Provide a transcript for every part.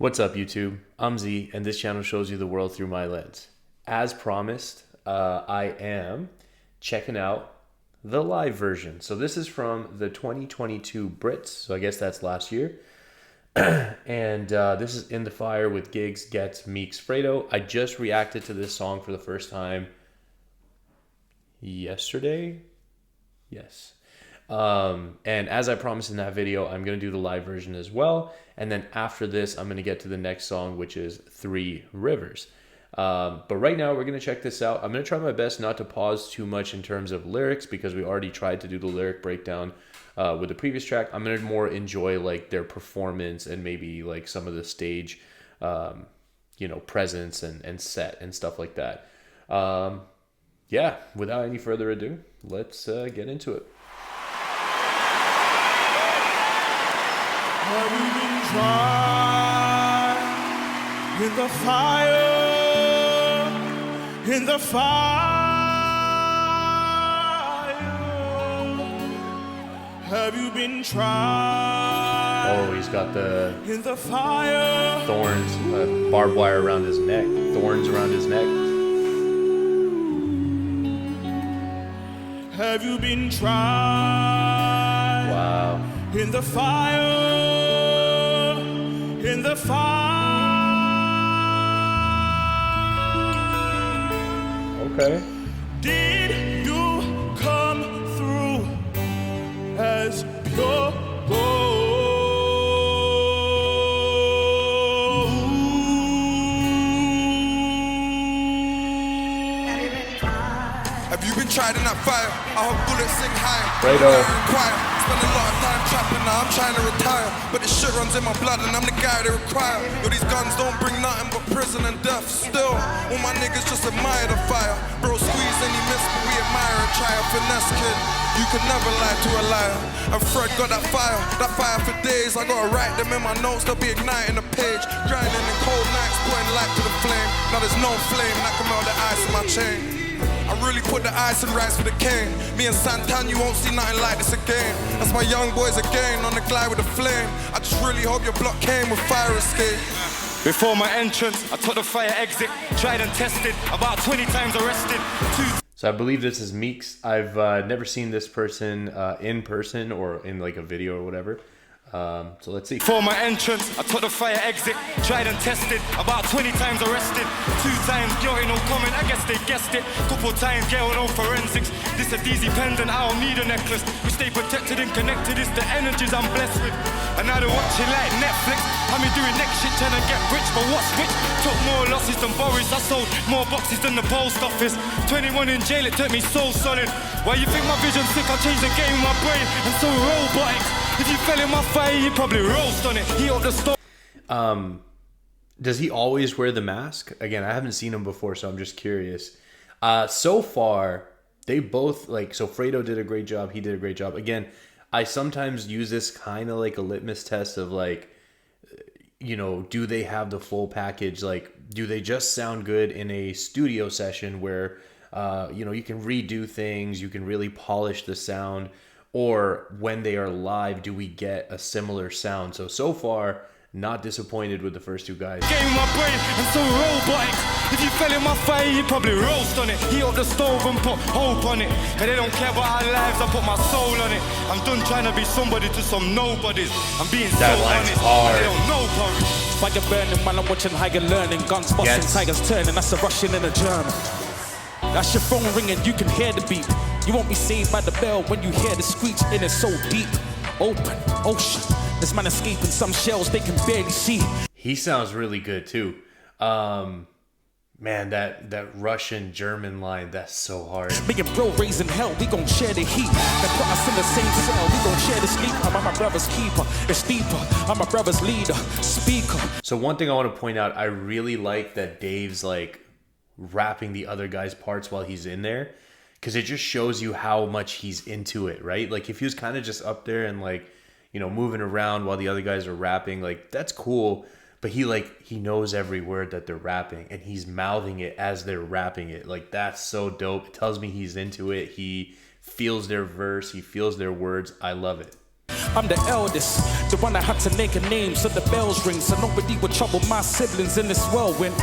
What's up, YouTube? I'm Z, and this channel shows you the world through my lens. As promised, I am checking out the live version. So this is from the 2022 BRITs, so I guess that's last year. And this is In the Fire with Giggs, Gets, Meeks, Fredo. I just reacted to this song for the first time yesterday. Yes. And as I promised in that video, I'm going to do the live version as well. And then after this, I'm going to get to the next song, which is Three Rivers. But right now, we're going to check this out. I'm going to try my best not to pause too much in terms of lyrics because we already tried to do the lyric breakdown with the previous track. I'm going to more enjoy like their performance and maybe like some of the stage, presence and set and stuff like that. Yeah, without any further ado, let's get into it. Have you been tried in the fire, in the fire? Have you been tried? Oh, he's got the in the fire, thorns, barbed wire around his neck, thorns around his neck. Have you been tried? Wow. In the fire, in the fire. Okay. Did you come through as pure gold? Have you been tried in that fire? I hope bullets sing high. Fredo. Spend a lot of time trapping, now I'm trying to retire. But this shit runs in my blood and I'm the guy they require. Yo, these guns don't bring nothing but prison and death. Still, all my niggas just admire the fire. Bro, squeeze and he miss, but we admire and try a finesse, kid. You can never lie to a liar. And Fred got that fire for days. I gotta write them in my notes, they'll be igniting the page. Grinding in cold nights, putting light to the flame. Now there's no flame that can melt the ice in my chain. I really put the ice and rice for the king. Me and Santan, you won't see nothing like this again. That's my young boys again, on the glide with the flame. I just really hope your block came with fire escape. Before my entrance, I took the fire exit, tried and tested, about 20 times arrested. So I believe this is Meeks. I've never seen this person in person or in like a video or whatever. So let's see. Before my entrance, I took the fire exit, tried and tested, about 20 times arrested. 2 times guilty, no comment, I guess they guessed it. Couple times jail, no forensics. This a DZ pendant, I don't need a necklace. We stay protected and connected, it's the energies I'm blessed with. And now they watching like Netflix. How me doing next shit, trying to get rich, but what's rich? Took more losses than Boris, I sold more boxes than the post office. 21 in jail, it took me so solid. Why you think my vision's sick? I changed the game with my brain, and so robotics. If you fell in my fire, you probably roast on it. He up the stove. Does he always wear the mask? Again, I haven't seen him before, so I'm just curious. So far, they both, so Fredo did a great job. He did a great job. Again, I sometimes use this kind of like a litmus test of do they have the full package? Like, do they just sound good in a studio session where, you can redo things, you can really polish the sound, or when they are live, do we get a similar sound? So far, not disappointed with the first two guys. Game my brain and so robotics. If you fell in my fire, you probably roast on it. Heat up the stove and put hope on it. And they don't care about our lives, I put my soul on it. I'm done trying to be somebody to some nobodies. I'm being that so line's honest. hard. They don't know porridge. Fire burning while I'm watching higher learning. Guns busting, Yes. tigers turning. That's a Russian and a German. That's your phone ringing, you can hear the beep. You won't be saved by the bell when you hear the screech. In it so deep, open, ocean. This man escaping some shells they can barely see. He sounds really good too. Man, that Russian German line, that's so hard. Making bro raising hell, we gon' share the heat. They put us in the same cell, we gon' share the sleep. I'm my brother's keeper, it's deeper. I'm my brother's leader, speaker. So one thing I want to point out, I really like that Dave's like rapping the other guy's parts while he's in there, because it just shows you how much he's into it, right? Like if he was kind of just up there and moving around while the other guys are rapping, like that's cool. But he knows every word that they're rapping and he's mouthing it as they're rapping it. Like that's so dope. It tells me he's into it. He feels their verse. He feels their words. I love it. I'm the eldest, the one that had to make a name so the bells ring, so nobody would trouble my siblings in this whirlwind.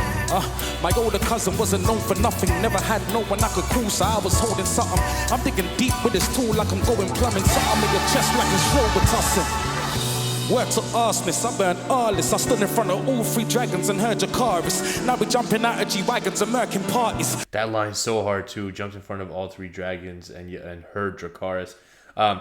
My older cousin wasn't known for nothing, never had no one I could call, so I was holding something. I'm digging deep with this tool like I'm going plumbing, something in your chest like it's Robitussin. Word to arsonists, I burned Arliss. I stood in front of all three dragons and heard your chorus. Now we're jumping out of G-Wagons and murking parties. That line's so hard too. Jumped in front of all three dragons and heard Dracarys.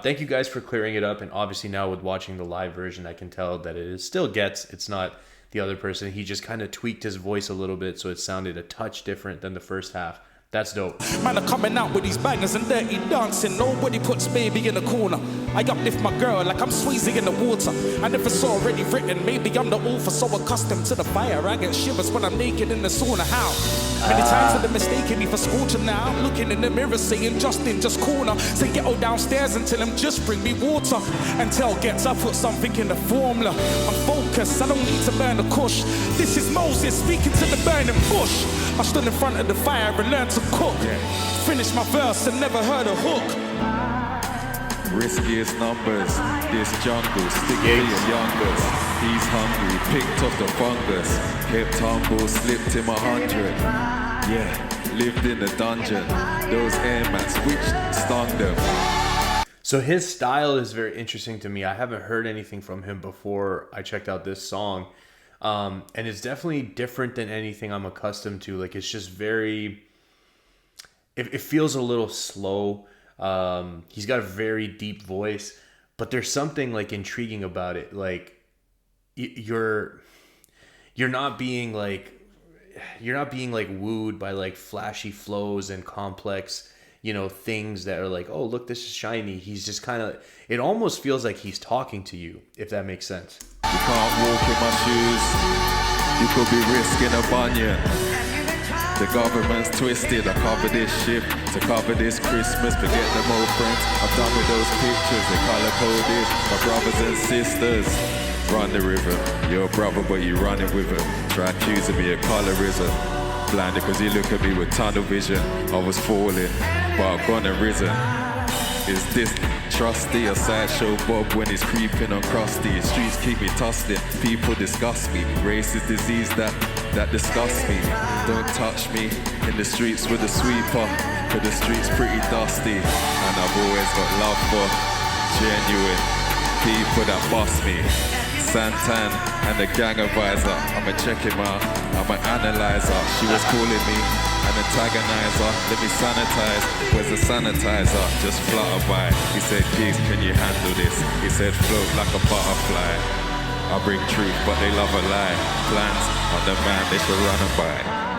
Thank you guys for clearing it up. And obviously now with watching the live version, I can tell that it is still gets. It's not the other person. He just kind of tweaked his voice a little bit, so it sounded a touch different than the first half. That's dope. Man are coming out with these bangers and dirty dancing. Nobody puts baby in the corner. I uplift my girl like I'm Sweezy in the water. And if it's already written, maybe I'm the author. So accustomed to the fire, I get shivers when I'm naked in the sauna. How? Many times have they mistaken me for scorching. Now I'm looking in the mirror saying Justin, just corner. Say ghetto downstairs and tell him just bring me water. Until gets up, put something in the formula. I'm focused, I don't need to burn the kush. This is Moses speaking to the burning bush. I stood in front of the fire and learned to cook. Finished my verse and never heard a hook. Riskiest numbers, this jungle, stick to your youngers. He's hungry, picked up the fungus. Kept humble, slipped him 100. Yeah, lived in the dungeon. Those air mats which stung them. So his style is very interesting to me. I haven't heard anything from him before I checked out this song. And it's definitely different than anything I'm accustomed to. Like, it's just very... It feels a little slow. He's got a very deep voice, but there's something like intriguing about it. Like you're not being like wooed by like flashy flows and complex, things that are like, oh, look, this is shiny. He's just kind of, it almost feels like he's talking to you, if that makes sense. You can't walk in my shoes. You could be risking a bunion. The government's twisted, I cover this ship to cover this Christmas, forget them old friends, I'm done with those pictures, they color coded, my brothers and sisters. Run the river, you're a brother but you running with him, try accusing me of colorism, blinded cause you look at me with tunnel vision, I was falling, but I've gone and risen. Is this trusty or sideshow Bob when he's creeping on crusty? Streets keep me tussling, people disgust me. Race is disease that disgusts me. Don't touch me in the streets with a sweeper, cause the streets pretty dusty. And I've always got love for genuine people that bust me. Santan and the gang advisor, I'ma check him out, I'ma analyzer. She was calling me an antagonizer, let me sanitize, where's the sanitizer? Just flutter by, he said, Keys, can you handle this? He said, float like a butterfly. I bring truth, but they love a lie. Plans on the man, they should run and buy.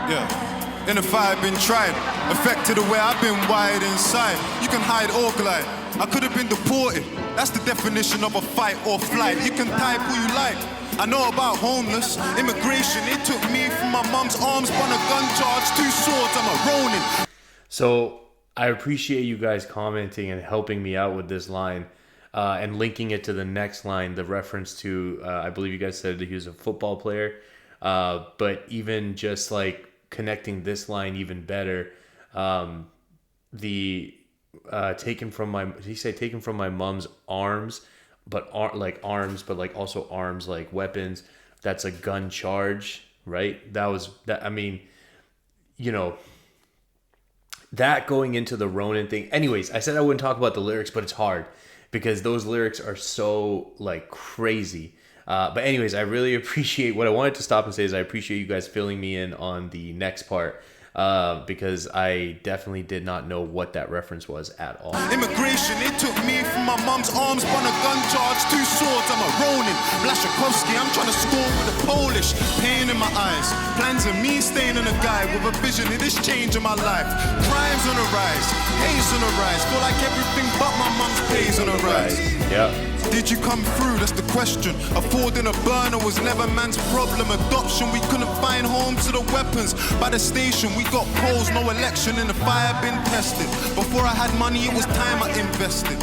Yeah, in the fire been tried, affected the way I've been wired inside. You can hide or glide, I could have been deported. That's the definition of a fight or flight. You can type who you like. I know about homeless, immigration, it took me from my mum's arms, spun a gun charge, 2 swords, I'm a Ronin. So I appreciate you guys commenting and helping me out with this line and linking it to the next line, the reference to, I believe you guys said that he was a football player, but even just like connecting this line even better, taken from my, did he say taken from my mom's arms, but arms, but like also arms like weapons. That's a gun charge, right? That I mean, that going into the Ronin thing. Anyways, I said I wouldn't talk about the lyrics, but it's hard because those lyrics are so like crazy. But anyways, I really appreciate, what I wanted to stop and say is I appreciate you guys filling me in on the next part. Because I definitely did not know what that reference was at all. Immigration, it took me from my mum's arms, spun a gun charge, 2 swords, I'm a Ronin. Blashakovsky, I'm trying to score with a Polish, pain in my eyes. Plans of me staying in a guy with a vision of this change in my life. Crimes on the rise, haze on the rise. Feel like everything but my mum's pays on the rise. Yeah. Did you come through? That's the question. Affording a burner was never man's problem. Adoption, we couldn't find homes to the weapons. By the station, we got polls, no election, and the fire been tested. Before I had money, it was time I invested.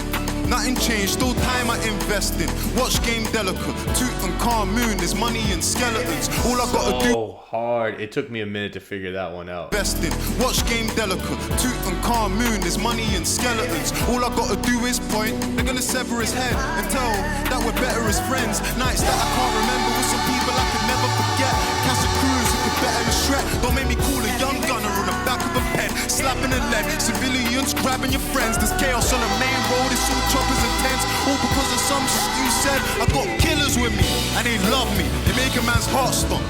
Nothing changed, still time I invest in. Watch game delicate, tooth and calm moon, there's money and skeletons. All I gotta do. So hard. It took me a minute to figure that one out. Investing, watch game delicate, tooth and calm moon, there's money and skeletons. All I gotta do is point, they're gonna sever his head and tell that we're better as friends. Nights that I can't remember with some people I could never forget. Catch a cruise, you could better than Shrek. Don't make me call a young gunner on the back of a pen, slapping a lead. Civilians grabbing your friends, there's chaos on the main road, it's all choppers and tents. All because of some shit you said. I got killers with me, and they love me. They make a man's heart stop.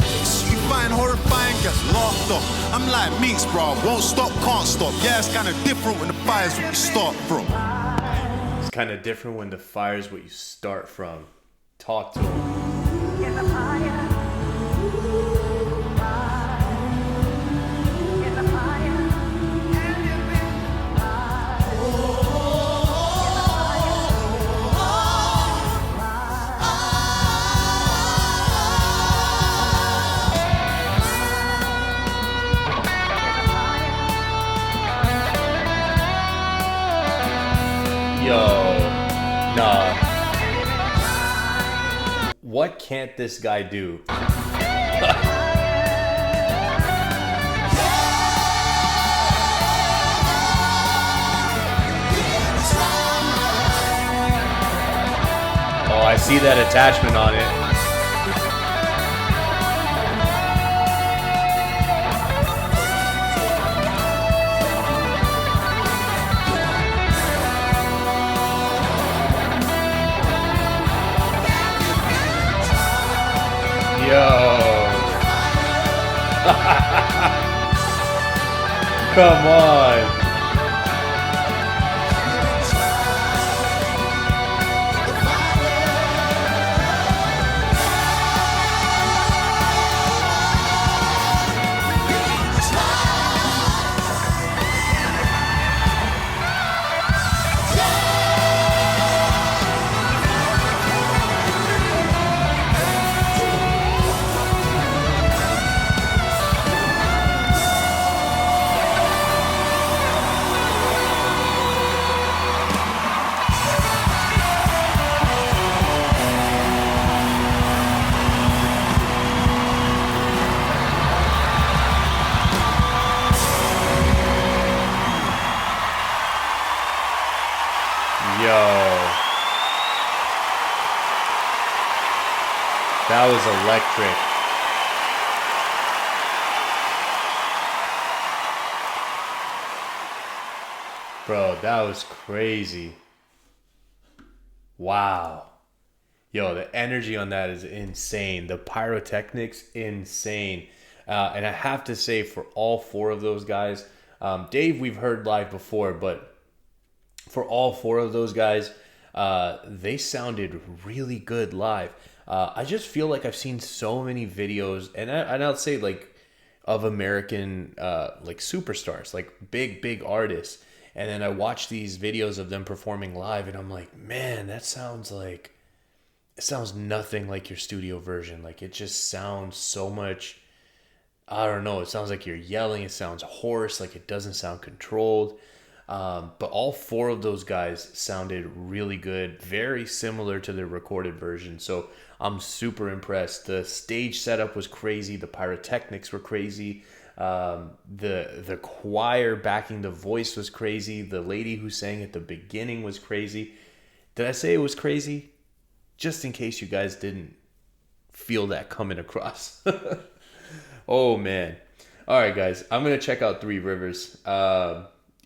You find horrifying, gets laughed off. I'm like meats, bro. Won't stop, can't stop. Yeah, it's kinda different when the fire's what you start from. It's kind of different when the fire's what you start from. Talk to him. Yo, nah. What can't this guy do? Oh, I see that attachment on it. Yo. Come on. That was electric. Bro, that was crazy. Wow. Yo, the energy on that is insane. The pyrotechnics, insane. And I have to say, for all four of those guys, Dave we've heard live before, but for all four of those guys, they sounded really good live. I just feel like I've seen so many videos, and I'll say like of American like superstars, like big artists, and then I watch these videos of them performing live, and I'm like, man, it sounds nothing like your studio version. Like it just sounds so much. I don't know. It sounds like you're yelling. It sounds hoarse. Like it doesn't sound controlled. But all four of those guys sounded really good, very similar to their recorded version. So I'm super impressed. The stage setup was crazy. The pyrotechnics were crazy. The choir backing the voice was crazy. The lady who sang at the beginning was crazy. Did I say it was crazy? Just in case you guys didn't feel that coming across. Oh, man. All right, guys. I'm going to check out Three Rivers.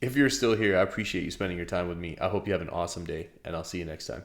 If you're still here, I appreciate you spending your time with me. I hope you have an awesome day, and I'll see you next time.